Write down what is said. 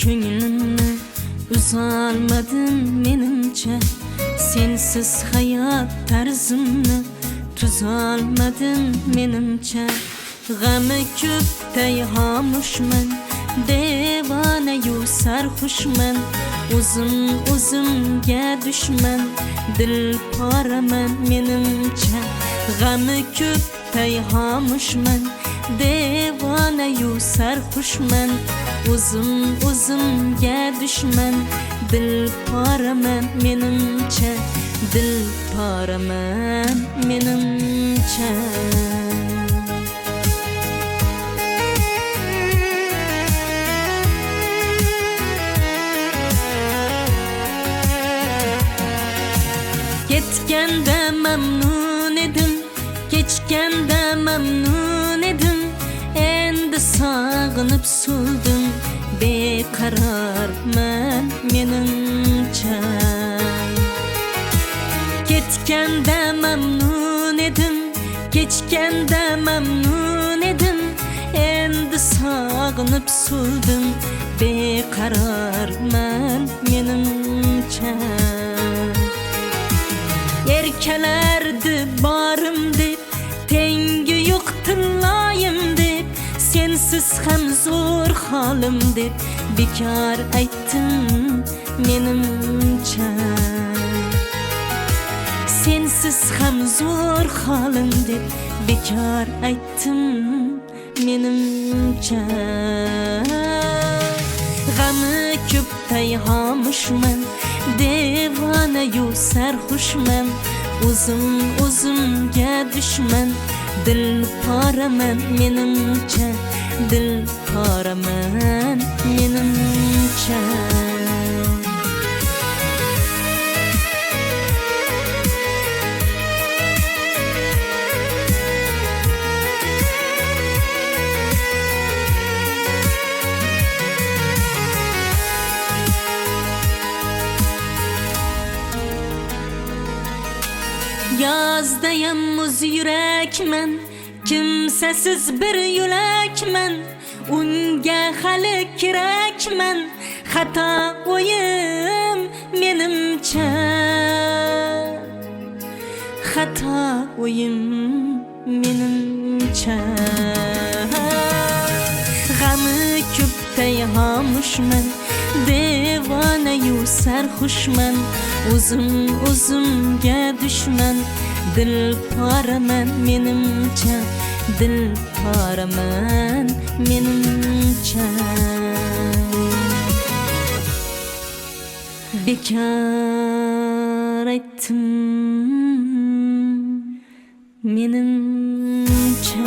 ko'nglimni uzolmadim menimcha, sensiz hayot tarzimni tuzolmadim menimcha. G'ami ko'pday xomushman, devona-yu sarxushman, o'zimga dushman, dil poraman menimcha. G'ami ko'pday xomushman, devona-yu sarxushman, o'zimga dushman, dil poraman menimcha, dil poraman menimcha. Ketganda mamnun edim, kechganda mamnun edim, endi sog'inib so'ldim, beqarorman menimcha. Ketganda mamnun edim, kechganda mamnun edim, endi sog'inib so'ldim, beqarorman menimcha. Erkalardi borim deb, tengi yo'q tilloyim deb, sensiz ham zo'r holim deb bekor aytdim menimcha. Sensiz ham zo'r holim deb bekor aytdim menimcha. G'ami ko'pday xomushman, devona-yu sarxushman, o'zimga dushman, dil poraman menimcha, dil poraman menimcha. Yozdayam muz yurakman, kimsasiz bir yo'lakman, unga hali kerakman, xato o'yim menimcha, xato o'yim menimcha. G'ami ko'pday xomushman, devona-yu sarxushman, o'zimga dushman, dil poraman menimcha, dil poraman menimcha. Bekor aytdim menimcha.